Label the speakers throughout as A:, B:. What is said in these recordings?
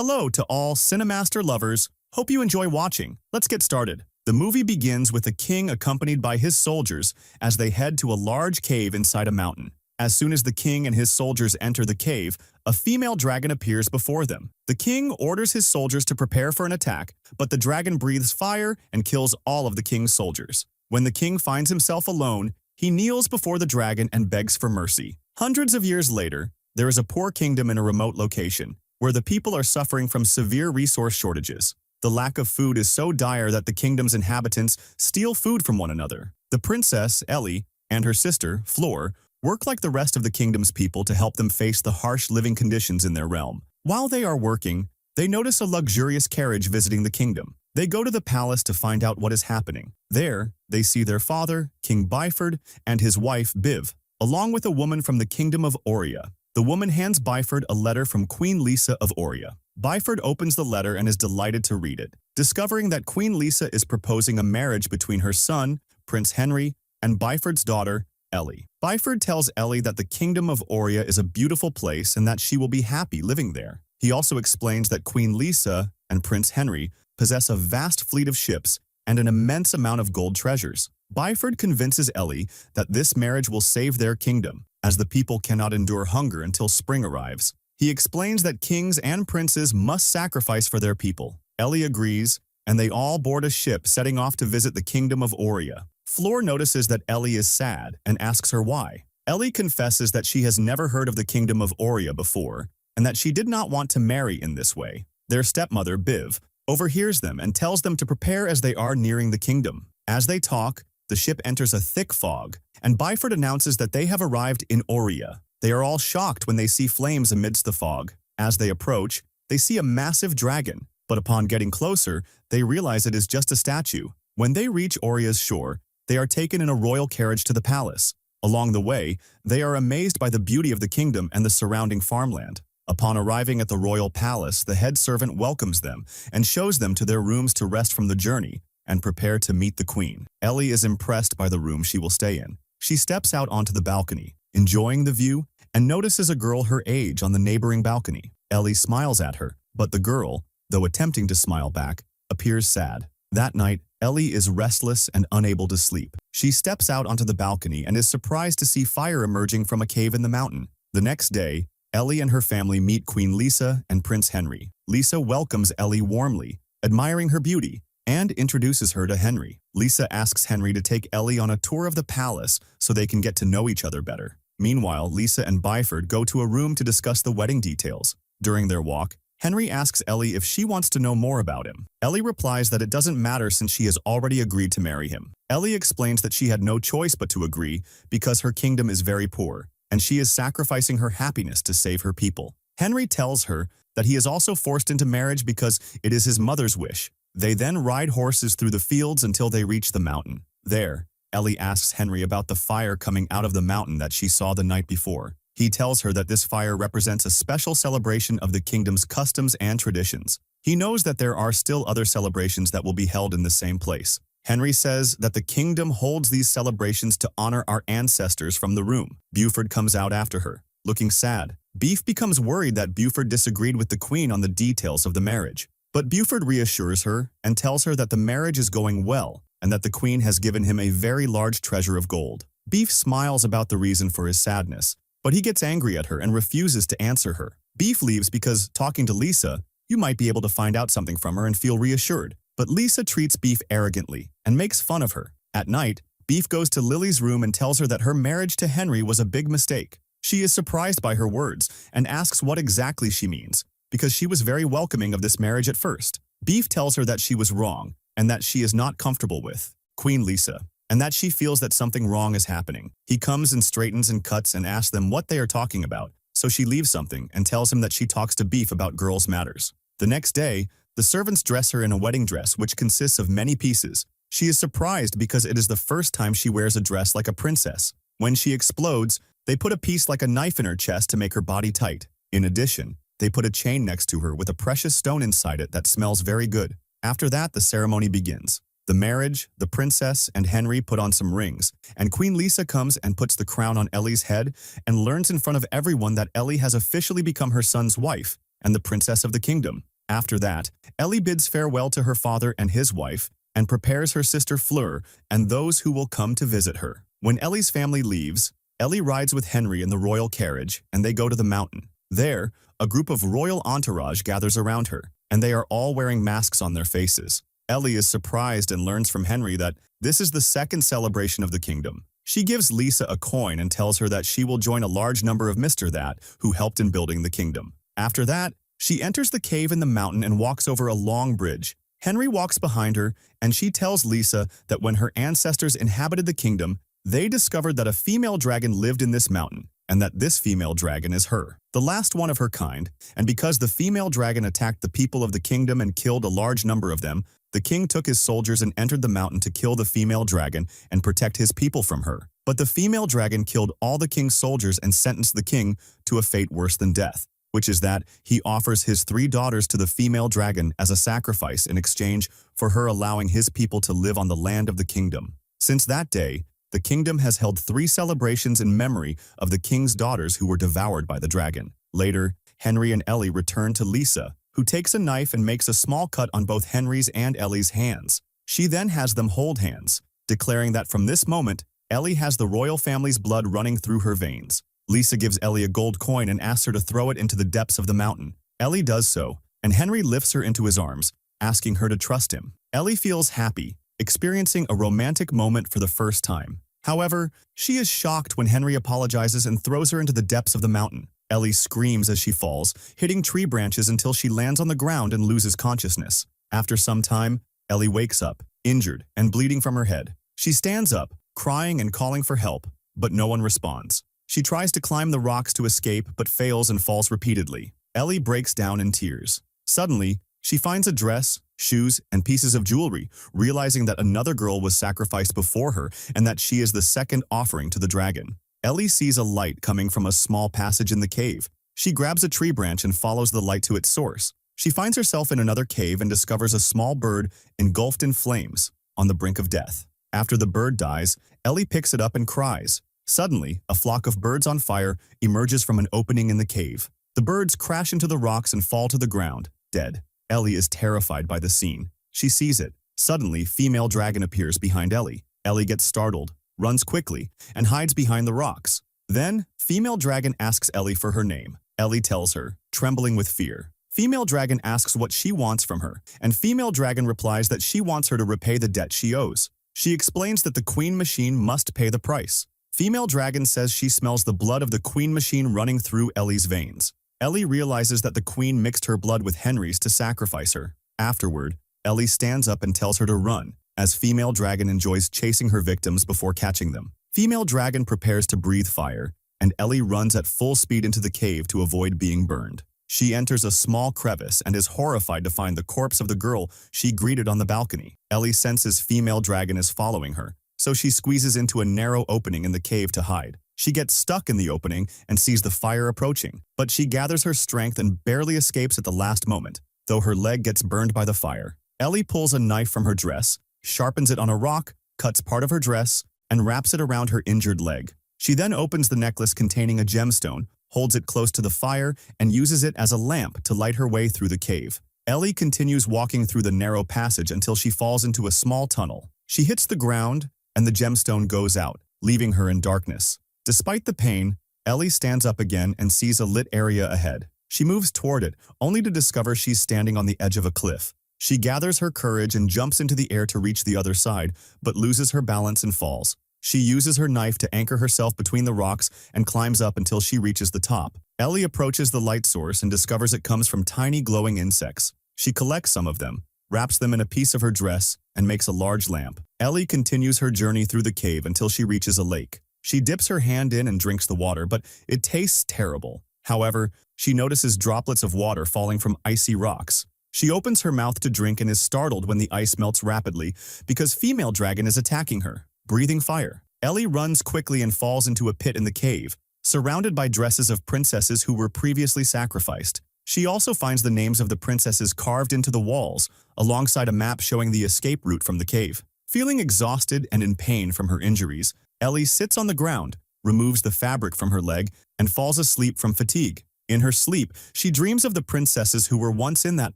A: Hello to all Cinemaster lovers. Hope you enjoy watching. Let's get started. The movie begins with the king accompanied by his soldiers as they head to a large cave inside a mountain. As soon as the king and his soldiers enter the cave, a female dragon appears before them. The king orders his soldiers to prepare for an attack, but the dragon breathes fire and kills all of the king's soldiers. When the king finds himself alone, he kneels before the dragon and begs for mercy. Hundreds of years later, there is a poor kingdom in a remote location, where the people are suffering from severe resource shortages. The lack of food is so dire that the kingdom's inhabitants steal food from one another. The princess, Ellie, and her sister, Fleur, work like the rest of the kingdom's people to help them face the harsh living conditions in their realm. While they are working, they notice a luxurious carriage visiting the kingdom. They go to the palace to find out what is happening. There, they see their father, King Byford, and his wife, Biv, along with a woman from the kingdom of Auria. The woman hands Byford a letter from Queen Lisa of Auria. Byford opens the letter and is delighted to read it, discovering that Queen Lisa is proposing a marriage between her son, Prince Henry, and Byford's daughter, Ellie. Byford tells Ellie that the kingdom of Auria is a beautiful place and that she will be happy living there. He also explains that Queen Lisa and Prince Henry possess a vast fleet of ships and an immense amount of gold treasures. Byford convinces Ellie that this marriage will save their kingdom, as the people cannot endure hunger until spring arrives. He explains that kings and princes must sacrifice for their people. Ellie agrees, and they all board a ship setting off to visit the kingdom of Auria. Fleur notices that Ellie is sad and asks her why. Ellie confesses that she has never heard of the kingdom of Auria before, and that she did not want to marry in this way. Their stepmother, Biv, overhears them and tells them to prepare as they are nearing the kingdom. As they talk, the ship enters a thick fog, and Byford announces that they have arrived in Auria. They are all shocked when they see flames amidst the fog. As they approach, they see a massive dragon, but upon getting closer, they realize it is just a statue. When they reach Auria's shore, they are taken in a royal carriage to the palace. Along the way, they are amazed by the beauty of the kingdom and the surrounding farmland. Upon arriving at the royal palace, the head servant welcomes them and shows them to their rooms to rest from the journey and prepare to meet the queen. Ellie is impressed by the room she will stay in. She steps out onto the balcony, enjoying the view, and notices a girl her age on the neighboring balcony. Ellie smiles at her, but the girl, though attempting to smile back, appears sad. That night, Ellie is restless and unable to sleep. She steps out onto the balcony and is surprised to see fire emerging from a cave in the mountain. The next day, Ellie and her family meet Queen Lisa and Prince Henry. Lisa welcomes Ellie warmly, admiring her beauty, and introduces her to Henry. Lisa asks Henry to take Ellie on a tour of the palace so they can get to know each other better. Meanwhile, Lisa and Byford go to a room to discuss the wedding details. During their walk, Henry asks Ellie if she wants to know more about him. Ellie replies that it doesn't matter since she has already agreed to marry him. Ellie explains that she had no choice but to agree because her kingdom is very poor, and she is sacrificing her happiness to save her people. Henry tells her that he is also forced into marriage because it is his mother's wish. They then ride horses through the fields until they reach the mountain. There, Ellie asks Henry about the fire coming out of the mountain that she saw the night before. He tells her that this fire represents a special celebration of the kingdom's customs and traditions. He knows that there are still other celebrations that will be held in the same place. Henry says that the kingdom holds these celebrations to honor our ancestors from the room. Buford comes out after her, looking sad. Beef becomes worried that Buford disagreed with the queen on the details of the marriage. But Buford reassures her and tells her that the marriage is going well and that the queen has given him a very large treasure of gold. Beef smiles about the reason for his sadness, but he gets angry at her and refuses to answer her. Beef leaves because, talking to Lisa, you might be able to find out something from her and feel reassured. But Lisa treats Beef arrogantly and makes fun of her. At night, Beef goes to Lily's room and tells her that her marriage to Henry was a big mistake. She is surprised by her words and asks what exactly she means, because she was very welcoming of this marriage at first. Beef tells her that she was wrong and that she is not comfortable with Queen Lisa, and that she feels that something wrong is happening. He comes and straightens and cuts and asks them what they are talking about, so she leaves something and tells him that she talks to Beef about girls' matters. The next day, the servants dress her in a wedding dress which consists of many pieces. She is surprised because it is the first time she wears a dress like a princess. When she explodes, they put a piece like a knife in her chest to make her body tight. In addition, they put a chain next to her with a precious stone inside it that smells very good. After that, the ceremony begins. The marriage, the princess, and Henry put on some rings, and Queen Lisa comes and puts the crown on Ellie's head and learns in front of everyone that Ellie has officially become her son's wife. and the princess of the kingdom. After that, Ellie bids farewell to her father and his wife and prepares her sister Fleur and those who will come to visit her. When Ellie's family leaves, Ellie rides with Henry in the royal carriage and they go to the mountain. There, a group of royal entourage gathers around her, and they are all wearing masks on their faces. Ellie is surprised and learns from Henry that this is the second celebration of the kingdom. She gives Lisa a coin and tells her that she will join a large number of Mr. That who helped in building the kingdom. After that, she enters the cave in the mountain and walks over a long bridge. Henry walks behind her, and she tells Lisa that when her ancestors inhabited the kingdom, they discovered that a female dragon lived in this mountain, and that this female dragon is her, the last one of her kind, and because the female dragon attacked the people of the kingdom and killed a large number of them, the king took his soldiers and entered the mountain to kill the female dragon and protect his people from her. But the female dragon killed all the king's soldiers and sentenced the king to a fate worse than death, which is that he offers his 3 daughters to the female dragon as a sacrifice in exchange for her allowing his people to live on the land of the kingdom. Since that day, the kingdom has held 3 celebrations in memory of the king's daughters who were devoured by the dragon. Later, Henry and Ellie return to Lisa, who takes a knife and makes a small cut on both Henry's and Ellie's hands. She then has them hold hands, declaring that from this moment, Ellie has the royal family's blood running through her veins. Lisa gives Ellie a gold coin and asks her to throw it into the depths of the mountain. Ellie does so, and Henry lifts her into his arms, asking her to trust him. Ellie feels happy, experiencing a romantic moment for the first time. However, she is shocked when Henry apologizes and throws her into the depths of the mountain. Ellie screams as she falls, hitting tree branches until she lands on the ground and loses consciousness. After some time, Ellie wakes up, injured and bleeding from her head. She stands up, crying and calling for help, but no one responds. She tries to climb the rocks to escape but fails and falls repeatedly. Ellie breaks down in tears. Suddenly, she finds a dress, shoes, and pieces of jewelry, realizing that another girl was sacrificed before her and that she is the second offering to the dragon. Ellie sees a light coming from a small passage in the cave. She grabs a tree branch and follows the light to its source. She finds herself in another cave and discovers a small bird engulfed in flames, on the brink of death. After the bird dies, Ellie picks it up and cries. Suddenly, a flock of birds on fire emerges from an opening in the cave. The birds crash into the rocks and fall to the ground, dead. Ellie is terrified by the scene. She sees it. Suddenly, female dragon appears behind Ellie. Ellie gets startled, runs quickly, and hides behind the rocks. Then, female dragon asks Ellie for her name. Ellie tells her, trembling with fear. Female dragon asks what she wants from her, and female dragon replies that she wants her to repay the debt she owes. She explains that the queen machine must pay the price. Female dragon says she smells the blood of the queen machine running through Ellie's veins. Ellie realizes that the queen mixed her blood with Henry's to sacrifice her. Afterward, Ellie stands up and tells her to run, as female dragon enjoys chasing her victims before catching them. Female dragon prepares to breathe fire, and Ellie runs at full speed into the cave to avoid being burned. She enters a small crevice and is horrified to find the corpse of the girl she greeted on the balcony. Ellie senses female dragon is following her, so she squeezes into a narrow opening in the cave to hide. She gets stuck in the opening and sees the fire approaching, but she gathers her strength and barely escapes at the last moment, though her leg gets burned by the fire. Ellie pulls a knife from her dress, sharpens it on a rock, cuts part of her dress, and wraps it around her injured leg. She then opens the necklace containing a gemstone, holds it close to the fire, and uses it as a lamp to light her way through the cave. Ellie continues walking through the narrow passage until she falls into a small tunnel. She hits the ground, and the gemstone goes out, leaving her in darkness. Despite the pain, Ellie stands up again and sees a lit area ahead. She moves toward it, only to discover she's standing on the edge of a cliff. She gathers her courage and jumps into the air to reach the other side, but loses her balance and falls. She uses her knife to anchor herself between the rocks and climbs up until she reaches the top. Ellie approaches the light source and discovers it comes from tiny glowing insects. She collects some of them, wraps them in a piece of her dress, and makes a large lamp. Ellie continues her journey through the cave until she reaches a lake. She dips her hand in and drinks the water, but it tastes terrible. However, she notices droplets of water falling from icy rocks. She opens her mouth to drink and is startled when the ice melts rapidly because female dragon is attacking her, breathing fire. Ellie runs quickly and falls into a pit in the cave, surrounded by dresses of princesses who were previously sacrificed. She also finds the names of the princesses carved into the walls, alongside a map showing the escape route from the cave. Feeling exhausted and in pain from her injuries, Ellie sits on the ground, removes the fabric from her leg, and falls asleep from fatigue. In her sleep, she dreams of the princesses who were once in that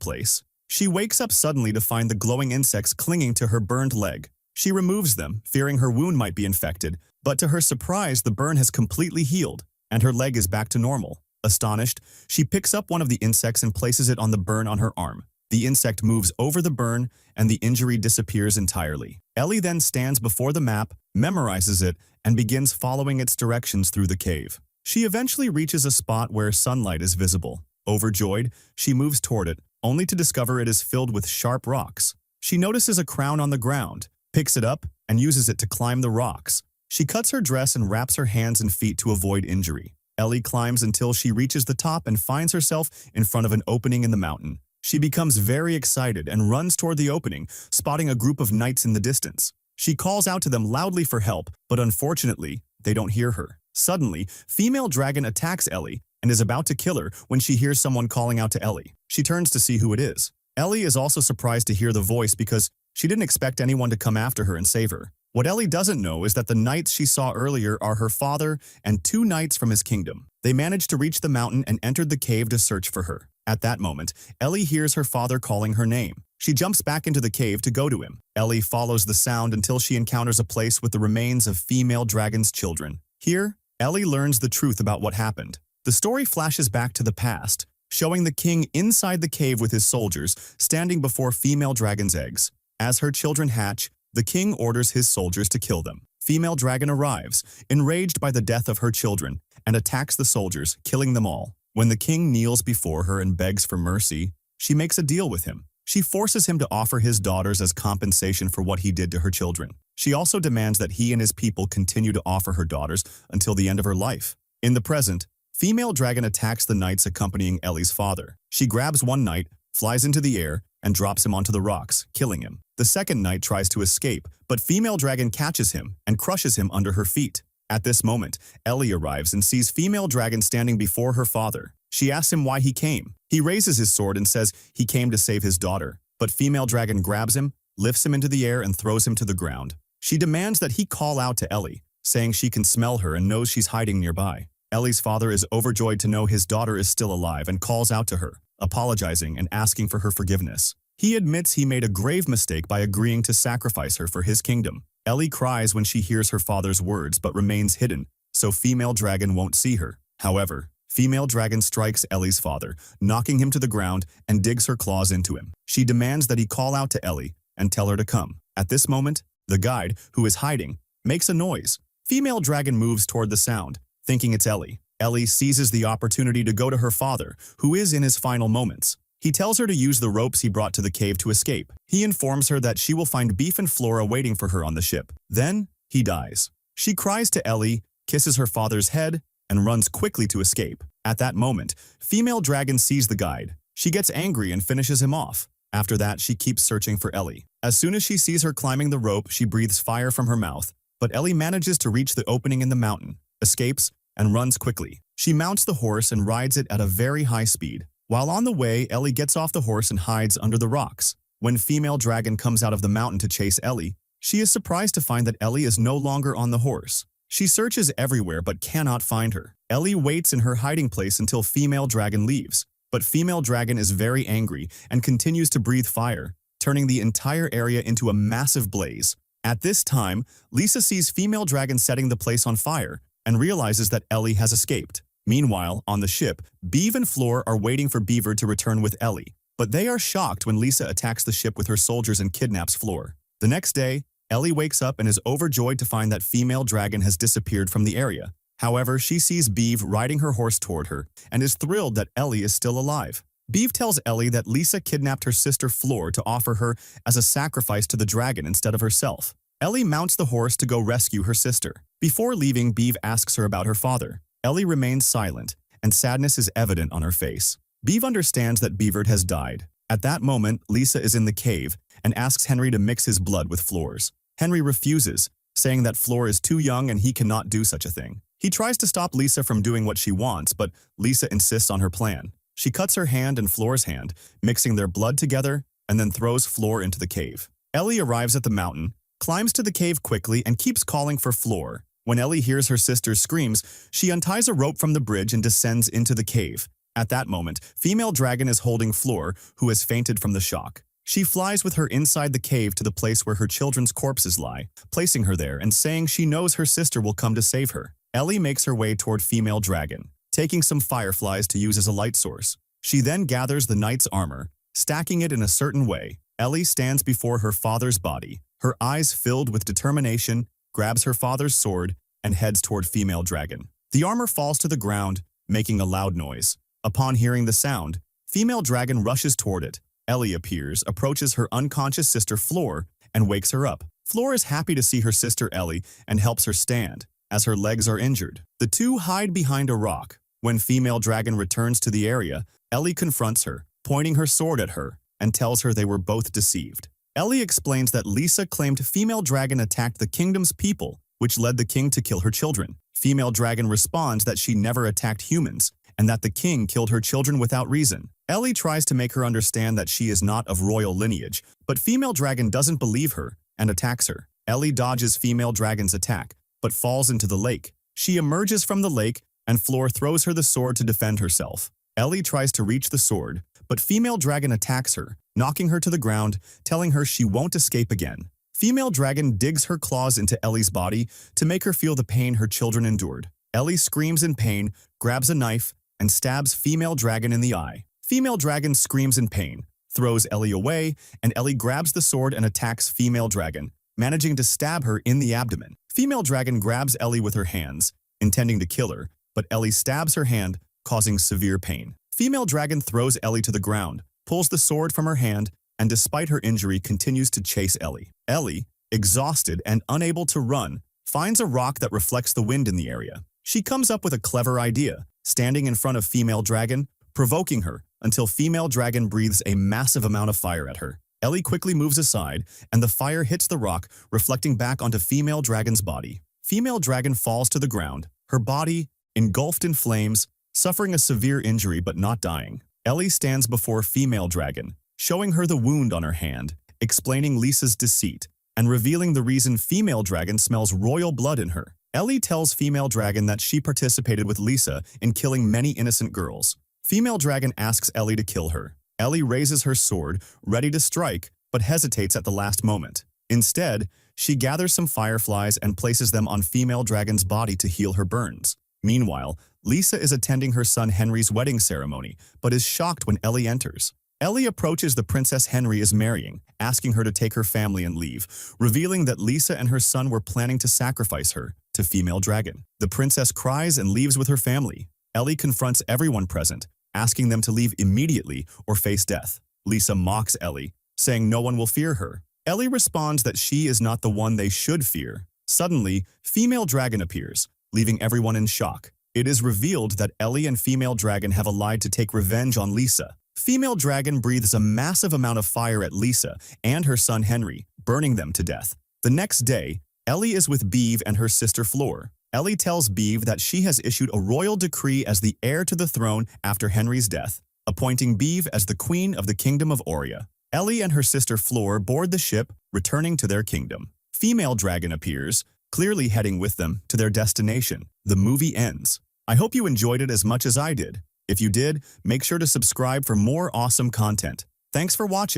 A: place. She wakes up suddenly to find the glowing insects clinging to her burned leg. She removes them, fearing her wound might be infected, but to her surprise, the burn has completely healed, and her leg is back to normal. Astonished, she picks up one of the insects and places it on the burn on her arm. The insect moves over the burn, and the injury disappears entirely. Ellie then stands before the map, memorizes it, and begins following its directions through the cave. She eventually reaches a spot where sunlight is visible. Overjoyed, she moves toward it, only to discover it is filled with sharp rocks. She notices a crown on the ground, picks it up, and uses it to climb the rocks. She cuts her dress and wraps her hands and feet to avoid injury. Ellie climbs until she reaches the top and finds herself in front of an opening in the mountain. She becomes very excited and runs toward the opening, spotting a group of knights in the distance. She calls out to them loudly for help, but unfortunately, they don't hear her. Suddenly, female dragon attacks Ellie and is about to kill her when she hears someone calling out to Ellie. She turns to see who it is. Ellie is also surprised to hear the voice because she didn't expect anyone to come after her and save her. What Ellie doesn't know is that the knights she saw earlier are her father and 2 knights from his kingdom. They managed to reach the mountain and entered the cave to search for her. At that moment, Ellie hears her father calling her name. She jumps back into the cave to go to him. Ellie follows the sound until she encounters a place with the remains of female dragon's children. Here, Ellie learns the truth about what happened. The story flashes back to the past, showing the king inside the cave with his soldiers, standing before female dragon's eggs. As her children hatch, the king orders his soldiers to kill them. Female dragon arrives, enraged by the death of her children, and attacks the soldiers, killing them all. When the king kneels before her and begs for mercy, she makes a deal with him. She forces him to offer his daughters as compensation for what he did to her children. She also demands that he and his people continue to offer her daughters until the end of her life. In the present, female dragon attacks the knights accompanying Ellie's father. She grabs one knight, flies into the air, and drops him onto the rocks, killing him. The second knight tries to escape, but female dragon catches him and crushes him under her feet. At this moment, Ellie arrives and sees female dragon standing before her father. She asks him why he came. He raises his sword and says he came to save his daughter. But female dragon grabs him, lifts him into the air, and throws him to the ground. She demands that he call out to Ellie, saying she can smell her and knows she's hiding nearby. Ellie's father is overjoyed to know his daughter is still alive and calls out to her, apologizing and asking for her forgiveness. He admits he made a grave mistake by agreeing to sacrifice her for his kingdom. Ellie cries when she hears her father's words but remains hidden, so female dragon won't see her. However, female dragon strikes Ellie's father, knocking him to the ground and digs her claws into him. She demands that he call out to Ellie and tell her to come. At this moment, the guide, who is hiding, makes a noise. Female dragon moves toward the sound, thinking it's Ellie. Ellie seizes the opportunity to go to her father, who is in his final moments. He tells her to use the ropes he brought to the cave to escape. He informs her that she will find Beef and Flora waiting for her on the ship. Then, he dies. She cries to Ellie, kisses her father's head, and runs quickly to escape. At that moment, female dragon sees the guide. She gets angry and finishes him off. After that, she keeps searching for Ellie. As soon as she sees her climbing the rope, she breathes fire from her mouth. But Ellie manages to reach the opening in the mountain, escapes, and runs quickly. She mounts the horse and rides it at a very high speed. While on the way, Ellie gets off the horse and hides under the rocks. When female dragon comes out of the mountain to chase Ellie, she is surprised to find that Ellie is no longer on the horse. She searches everywhere but cannot find her. Ellie waits in her hiding place until female dragon leaves. But female dragon is very angry and continues to breathe fire, turning the entire area into a massive blaze. At this time, Lisa sees female dragon setting the place on fire and realizes that Ellie has escaped. Meanwhile, on the ship, Beav and Floor are waiting for Beaver to return with Ellie, but they are shocked when Lisa attacks the ship with her soldiers and kidnaps Floor. The next day, Ellie wakes up and is overjoyed to find that female dragon has disappeared from the area. However, she sees Beav riding her horse toward her and is thrilled that Ellie is still alive. Beav tells Ellie that Lisa kidnapped her sister Floor to offer her as a sacrifice to the dragon instead of herself. Ellie mounts the horse to go rescue her sister. Before leaving, Beav asks her about her father. Ellie remains silent, and sadness is evident on her face. Beav understands that Beaver has died. At that moment, Lisa is in the cave and asks Henry to mix his blood with Floor's. Henry refuses, saying that Floor is too young and he cannot do such a thing. He tries to stop Lisa from doing what she wants, but Lisa insists on her plan. She cuts her hand and Floor's hand, mixing their blood together, and then throws Floor into the cave. Ellie arrives at the mountain, climbs to the cave quickly, and keeps calling for Floor. When Ellie hears her sister's screams, she unties a rope from the bridge and descends into the cave. At that moment, female dragon is holding Floor, who has fainted from the shock. She flies with her inside the cave to the place where her children's corpses lie, placing her there and saying she knows her sister will come to save her. Ellie makes her way toward female dragon, taking some fireflies to use as a light source. She then gathers the knight's armor, stacking it in a certain way. Ellie stands before her father's body, her eyes filled with determination, grabs her father's sword, and heads toward female dragon. The armor falls to the ground, making a loud noise. Upon hearing the sound, female dragon rushes toward it. Ellie appears, approaches her unconscious sister Floor, and wakes her up. Floor is happy to see her sister Ellie and helps her stand, as her legs are injured. The two hide behind a rock. When female dragon returns to the area, Ellie confronts her, pointing her sword at her, and tells her they were both deceived. Ellie explains that Lisa claimed female dragon attacked the kingdom's people, which led the king to kill her children. Female dragon responds that she never attacked humans, and that the king killed her children without reason. Ellie tries to make her understand that she is not of royal lineage, but female dragon doesn't believe her and attacks her. Ellie dodges female dragon's attack, but falls into the lake. She emerges from the lake, and Floor throws her the sword to defend herself. Ellie tries to reach the sword, but female dragon attacks her, knocking her to the ground, telling her she won't escape again. Female dragon digs her claws into Ellie's body to make her feel the pain her children endured. Ellie screams in pain, grabs a knife, and stabs female dragon in the eye. Female dragon screams in pain, throws Ellie away, and Ellie grabs the sword and attacks female dragon, managing to stab her in the abdomen. Female dragon grabs Ellie with her hands, intending to kill her, but Ellie stabs her hand, causing severe pain. Female dragon throws Ellie to the ground, pulls the sword from her hand, and despite her injury continues to chase Ellie. Ellie, exhausted and unable to run, finds a rock that reflects the wind in the area. She comes up with a clever idea, standing in front of female dragon, provoking her until female dragon breathes a massive amount of fire at her. Ellie quickly moves aside, and the fire hits the rock, reflecting back onto female dragon's body. Female dragon falls to the ground, her body engulfed in flames, suffering a severe injury but not dying. Ellie stands before female dragon, showing her the wound on her hand, explaining Lisa's deceit, and revealing the reason female dragon smells royal blood in her. Ellie tells female dragon that she participated with Lisa in killing many innocent girls. Female dragon asks Ellie to kill her. Ellie raises her sword, ready to strike, but hesitates at the last moment. Instead, she gathers some fireflies and places them on female dragon's body to heal her burns. Meanwhile, Lisa is attending her son Henry's wedding ceremony, but is shocked when Ellie enters. Ellie approaches the princess Henry is marrying, asking her to take her family and leave, revealing that Lisa and her son were planning to sacrifice her to female dragon. The princess cries and leaves with her family. Ellie confronts everyone present, asking them to leave immediately or face death. Lisa mocks Ellie, saying no one will fear her. Ellie responds that she is not the one they should fear. Suddenly, female dragon appears, leaving everyone in shock. It is revealed that Ellie and female dragon have allied to take revenge on Lisa. Female dragon breathes a massive amount of fire at Lisa and her son Henry, burning them to death. The next day, Ellie is with Beeve and her sister Floor. Ellie tells Beeve that she has issued a royal decree as the heir to the throne after Henry's death, appointing Beeve as the queen of the kingdom of Auria. Ellie and her sister Floor board the ship, returning to their kingdom. Female dragon appears, clearly heading with them to their destination. The movie ends. I hope you enjoyed it as much as I did. If you did, make sure to subscribe for more awesome content. Thanks for watching.